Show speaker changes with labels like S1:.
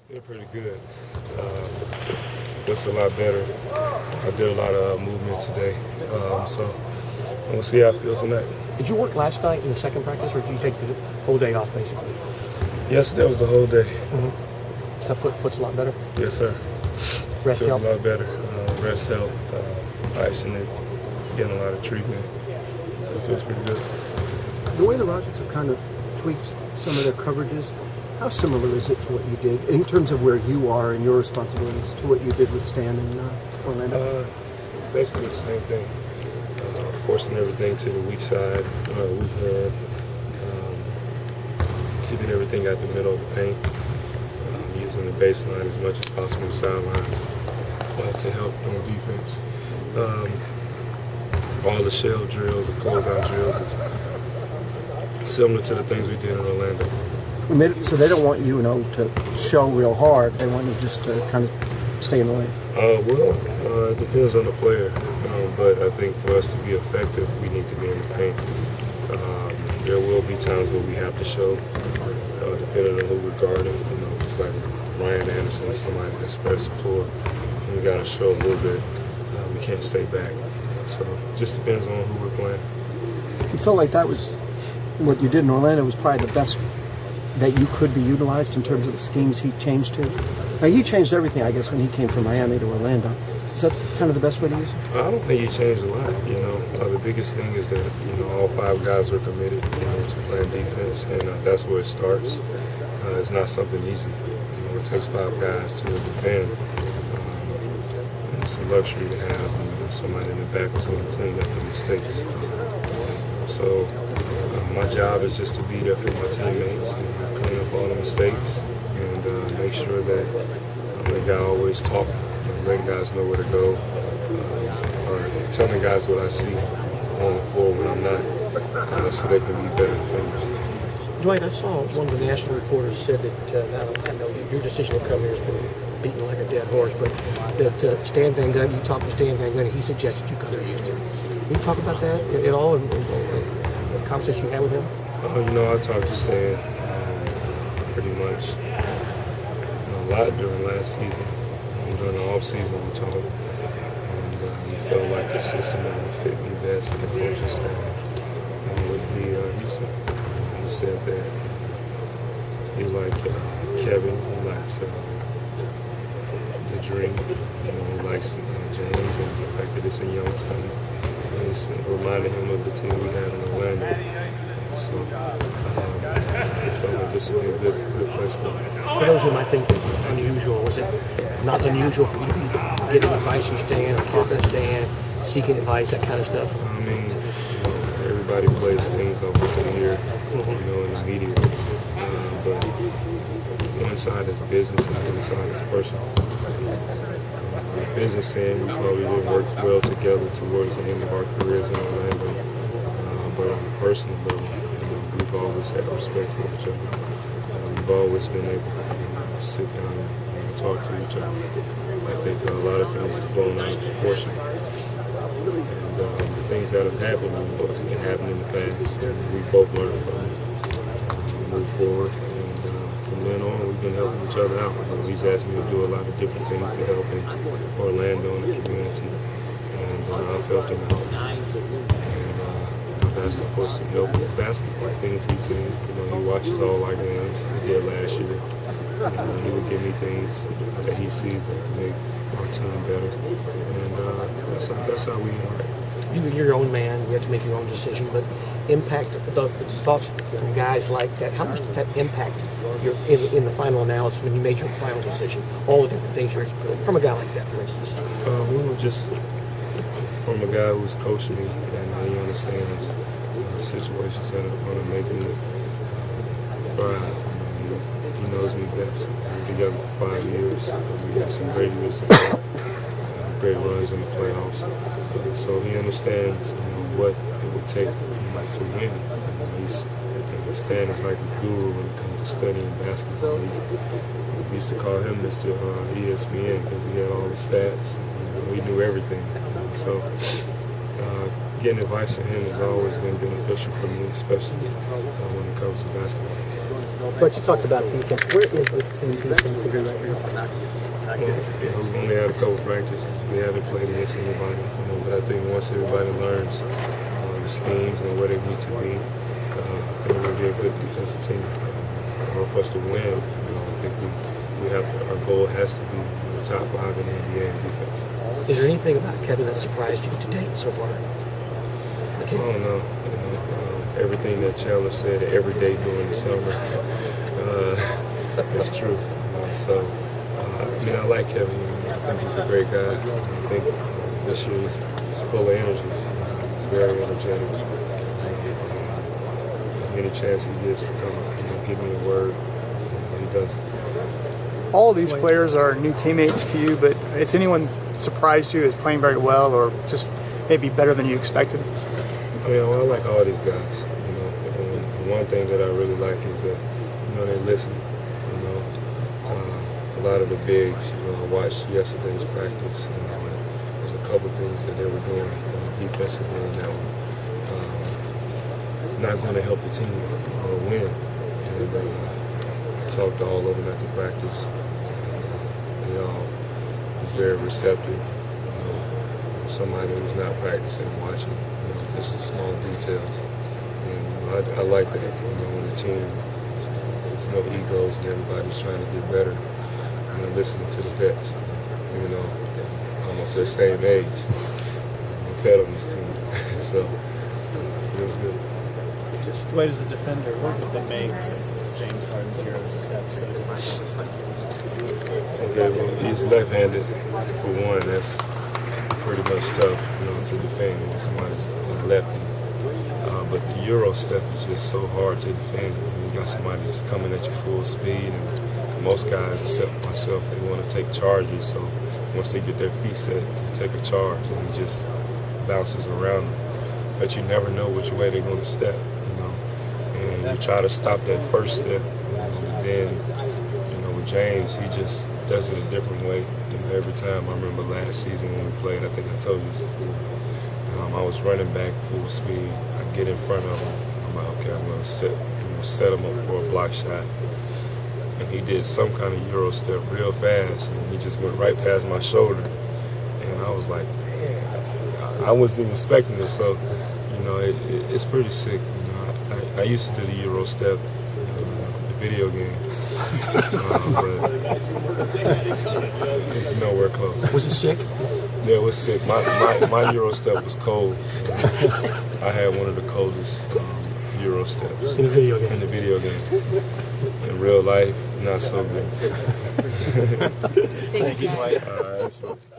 S1: They're pretty good. It's a lot better. I did a lot of movement today, so we'll see how it feels tonight.
S2: Did you work last night in the second practice, or did you take the whole day off, basically?
S1: Yes, that was the whole day.
S2: Mm-hmm. So foot's a lot better?
S1: Yes, sir.
S2: Rest
S1: feels
S2: help?
S1: a lot better. Rest help, icing it, getting a lot of treatment. So it feels pretty good.
S3: The way the Rockets have kind of tweaked some of their coverages, how similar is it to what you did in terms of where you are and your responsibilities to what you did with Stan in Orlando?
S1: It's basically the same thing. Forcing everything to the weak side, weak hand, keeping everything at the middle of the paint, using the baseline as much as possible, the sidelines, to help on defense. All the shell drills, the closeout drills is similar to the things we did in Orlando.
S3: So they don't want you, to show real hard. They want you just to kind of stay in the lane.
S1: It depends on the player. But I think for us to be effective, we need to be in the paint. There will be times where we have to show, depending on who we're guarding. It's like Ryan Anderson or somebody that spreads the floor. And we got to show a little bit. We can't stay back. So it just depends on who we're playing.
S3: You felt like that was what you did in Orlando was probably the best that you could be utilized in terms of the schemes he changed to? Now, he changed everything, I guess, when he came from Miami to Orlando. Is that kind of the best way to use it?
S1: I don't think he changed a lot. The biggest thing is that all five guys are committed to playing defense, and that's where it starts. It's not something easy. It takes five guys to defend. And it's a luxury to have somebody in the back who's going to clean up the mistakes. So my job is just to be there for my teammates and clean up all the mistakes and make sure that the guy always talking. Letting guys know where to go, or telling guys what I see on the floor when I'm not, so they can be better defenders.
S2: Dwight, I saw one of the national reporters said that, I know your decision to come here has been beaten like a dead horse, but that Stan Van Gundy, you talked to Stan Van Gundy, he suggested you come to Houston. Can you talk about that at all in the conversation you had with him?
S1: I talked to Stan pretty much a lot during last season. During the off-season, we talked, and he felt like the system that would fit me best and the coaching staff would be Houston. He said that he liked Kevin, he likes the dream, he likes James, and the fact that it's a young team. And it reminded him of the team we had in Orlando. So he felt like this would be a good place for him.
S2: For those who might think that's unusual, was it not unusual for you to be getting advice from Stan, or talking to Stan, seeking advice, that kind of stuff?
S1: Everybody plays things over here, in the media. But one side is business and the other side is personal. On the business end, we probably didn't work well together towards the end of our careers in Orlando. But on a personal level, we've always had respect for each other. We've always been able to sit down and talk to each other. I think a lot of things is blown out of proportion. And the things that have happened, it happened in the past. And we both learned from it, move forward. And from then on, we've been helping each other out. He's asked me to do a lot of different things to help in Orlando and the community. And I've helped him out. I've asked him for some help with basketball things he's seen. He watches all our games. He did last year. He would give me things that he sees that can make our team better. And that's how we interact.
S2: You're your own man. You have to make your own decision. But impact, the thoughts from guys like that, how much did that impact your in the final analysis when you made your final decision? All the different things here from a guy like that, for instance.
S1: Just from a guy who's coaching me and he understands situations that are going to make me thrive. He knows me best. We were together for 5 years. We had some great years, great runs in the playoffs. So he understands what it would take to win. Stan is like a guru when it comes to studying basketball. We used to call him Mr. ESPN because he had all the stats. We knew everything. So getting advice from him has always been beneficial for me, especially when it comes to basketball.
S4: But you talked about defense. Where is this team defensively right now?
S1: We've only had a couple practices. We haven't played against anybody, but I think once everybody learns the schemes and where they need to be, I think we'll be a good defensive team. In order for us to win, I think we have our goal has to be top 5 in the NBA in defense.
S2: Is there anything about Kevin that surprised you to date so far?
S1: I don't know. Everything that Chandler said every day during the summer is true. I like Kevin. I think he's a great guy. I think this year he's full of energy. He's very energetic. Any chance he gets to come, give me a word, he does it.
S5: All of these players are new teammates to you, but has anyone surprised you as playing very well or just maybe better than you expected?
S1: I like all these guys, and one thing that I really like is that, they listen. A lot of the bigs, I watched yesterday's practice, and there's a couple things that they were doing on the defensive end that were not going to help the team win. And I talked to all of them after practice, and they all was very receptive. Somebody who's not practicing, watching, just the small details. And I like that, when the team, there's no egos and everybody's trying to get better. Listening to the vets, even though almost their same age. I'm fed on this team, so it feels good.
S6: Dwight as a defender, what is it that makes James Harden's hero step so different?
S1: Okay, well, he's left-handed for one. That's pretty much tough, to defend when somebody's lefty. But the Euro step is just so hard to defend. You got somebody that's coming at you full speed, and most guys, except myself, they want to take charges. So once they get their feet set, they take a charge, and it just bounces around them. But you never know which way they're going to step, And you try to stop that first step, and then, with James, he just does it a different way. Every time. I remember last season when we played, I think I told you this before. I was running back full speed. I get in front of him. I'm like, okay, I'm going to set him up for a block shot. And he did some kind of Euro step real fast, and he just went right past my shoulder. And I was like, man, I wasn't even expecting this. So, it's pretty sick. I used to do the Euro step, the video game. But it's nowhere close.
S2: Was it sick?
S1: Yeah, it was sick. My Euro step was cold. I had one of the coldest Euro steps
S2: in the video game.
S1: In the video game. In real life, not so good.
S6: Thank you, Dwight.
S1: All right.